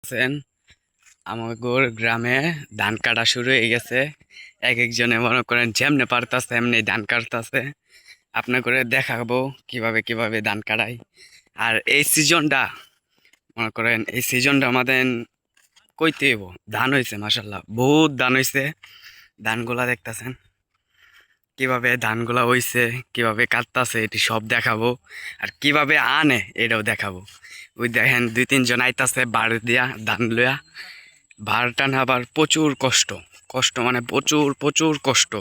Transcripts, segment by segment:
আছেন আমাগোর গ্রামে ধান কাটা শুরু হয়ে গেছে। এক একজনে মনে করেন যেমনে পারতাছে এমনি ধান কাটতাছে। আপনার করে দেখাবো কিভাবে কিভাবে ধান কাটাই। আর এই সিজনটা মনে করেন এই সিজনটা আমাদের কইতে হইব। ধান হয়েছে মাসাল্লাহ, বহুত ধান হয়েছে। ধানগুলা দেখতাছেন কিভাবে ধানগুলা হইছে, কিভাবে কাটতাছে, এটি সব দেখাবো। আর কিভাবে আনে এটাও দেখাবো। ওই দেখেন 2-3 জন আইতাছে বার দিয়া ধান লইয়া। ভার টানা আবার প্রচুর কষ্ট, কষ্ট মানে প্রচুর প্রচুর কষ্ট।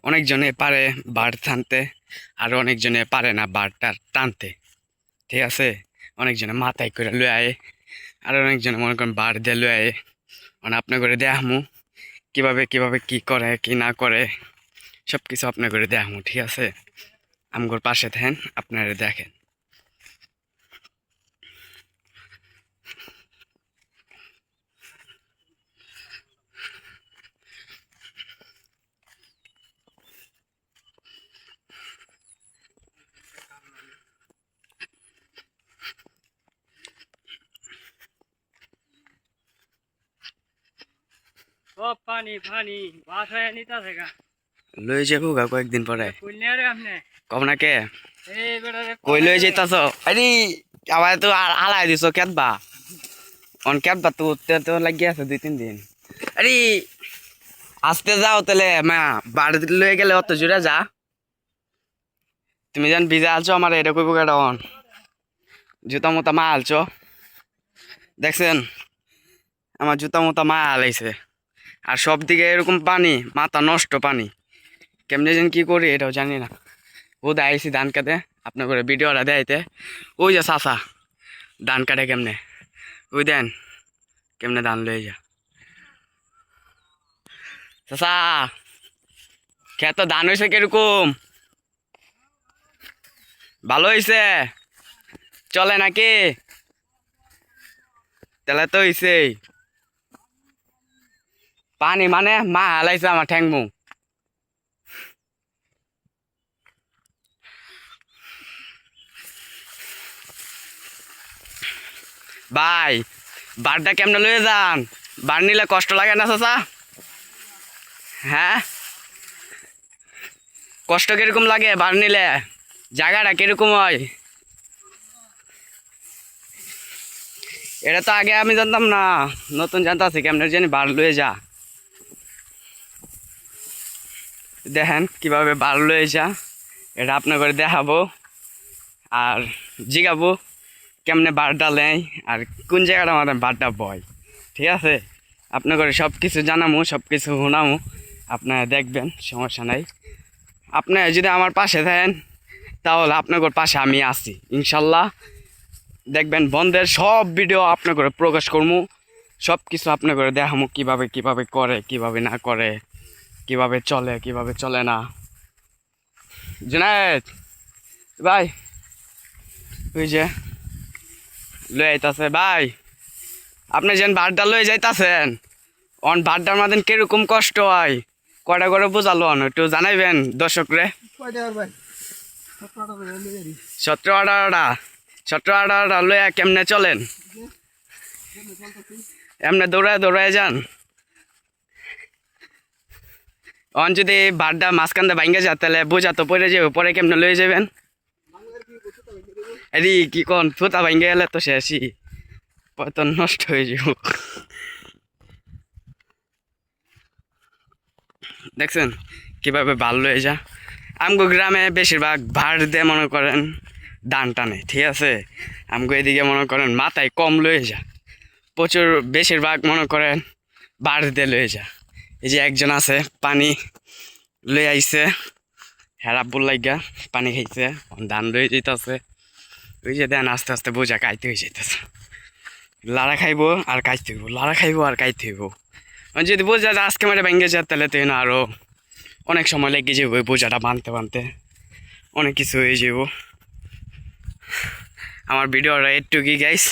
অনেকজনে পারে বার টানতে, আর অনেকজনে পারে না বারটা টানতে, ঠিক আছে। অনেকজনে মাথায় করে লয়ে আয়ে, আর অনেকজনে মনে করেন বার দিয়ে লয়ে আয়ে। মানে আপনার করে দেখামু কিভাবে কিভাবে কি করে কি না করে, সব কিছু আপনার করে দেখামু, ঠিক আছে। আমগোর পাশে থাকেন, আপনারা দেখেন। সব পানি পানি বাসায় নিতে গা লয়ে যাবো গা কয়েকদিন পরে। কইলে রে আপনি কব না কে এই বেটারে কই লয়ে যেতাছ? আরে আবার তো আলাই দিছ কেতবা, অন কেতবা তো তো লাগি আছে 2-3 দিন। আরে আসতে যাও তাহলে মা, বাড়ি লয়ে গেলে অত জোরে যা। তুমি যেন ভিজে আলছো আমার এটা কইব কেটা অন জুতা মুতা মা আলছো, দেখছেন আমার জুতা মুতা মা আলাইছে। আর সব দিকে এরকম পানি, মাথা নষ্ট পানি। কেমনে যেন কি করি এটাও জানি না। ও আইসি ধান কাটে, আপনার করে ভিডিওটা দেখাইতে। ওই যে চাচা ধান কাটে কেমনে, ওই দেন কেমনে ধান লয়ে যা। চাচা খেত ধান হয়েছে কিরকম? ভালো হয়েছে? চলে নাকি? তাহলে তো হয়েছে। পানি মানে মা হালাইছে আমার ঠ্যাংমু। ভাই বারটা কেমনে লয়ে যান? বার নিলে কষ্ট লাগে না চাচা? হ্যাঁ, কষ্ট কিরকম লাগে বার নিলে? জায়গাটা কিরকম হয়? এটা তো আগে আমি জানতাম না, নতুন জানতাছি কেমনে জানি বার লয়ে যা। দেখেন কিভাবে বার লয়ে যা, এটা আপনার করে দেখাবো। আর জিগাবো কেমনে বারটা নেয়, আর কোন জায়গাটা আমাদের বারটা বয়, ঠিক আছে। আপনার করে সব কিছু জানামো, সব কিছু শোনামো, আপনারা দেখবেন, সমস্যা নাই। আপনি যদি আমার পাশে থাকেন তাহলে আপনার পাশে আমি আছি ইনশাল্লাহ। দেখবেন বন্ধের সব ভিডিও আপনার করে প্রকাশ করবো, সব কিছু আপনার করে দেখামো কিভাবে কিভাবে করে, কিভাবে না করে, কিভাবে চলে কিভাবে চলে না। জুনায়েদ ভাই, ওই যে লয়ে আইতাছে ভাই, আপনি যেন বারটা লয়ে যাইতাছেন, অন বারটার মাঝে কিরকম কষ্ট হয়, কয়টা করে বোঝালো একটু জানাইবেন দর্শকরে। 17-18টা, 17-18টা লইয়া কেমনে চলেন? এমনি দৌড়ায় দৌড়ায় যান। অন যদি বারটা মাঝখানটা ভাঙ্গে যা তাহলে বোঝা তো পড়ে যাবে, পরে কেমনে লয়ে যাবেন? আরে কি কোন ফুতা ভাঙ্গে গেলে তো শেষই, তো নষ্ট হয়ে যাব। দেখছেন কিভাবে ভাল লয়ে যা। আমগো গ্রামে বেশিরভাগ ভার দিয়ে মনে করেন ধান টানে, ঠিক আছে। আমগো এদিকে মনে করেন মাথায় কম লয়ে যা, প্রচুর বেশিরভাগ মনে করেন বার দিয়ে লয়ে যা। এই যে একজন আছে পানি লয়ে আইছে, হেরাবুল লাগা পানি খাইছে, ধান লয়ে যেতেছে। ওই যে দেন আস্তে আস্তে বোঝা কাইতে হয়ে যেতেছে। লাড়া খাইবো আর কাইতে হইব, লাড়া খাইবো আর কাইতে হইব। যদি বোঝা আজকে মানে ভেঙে যায় তাহলে তো না আরো অনেক সময় লেগে যাবো বোঝাটা বানতে বানতে, অনেক কিছু হয়ে যাব। আমার ভিডিওটা একটুকুই গাইস,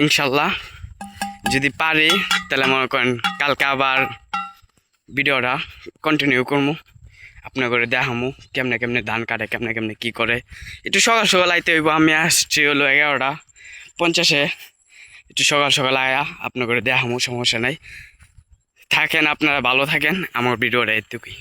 ইনশাল্লাহ যদি পারি তাহলে মনে করেন কালকে আবার ভিডিওটা কন্টিনিউ করবো, আপনার করে দেখামু কেমনে কেমনে ধান কাটে, কেমনে কেমনে কি করে। একটু সকাল সকাল আইতে হইব। আমি আসছি হলো 11:50, একটু সকাল সকাল আয়া আপনার করে দেখামো, সমস্যা নাই। থাকেন আপনারা, ভালো থাকেন। আমার ভিডিওটা এটুকুই।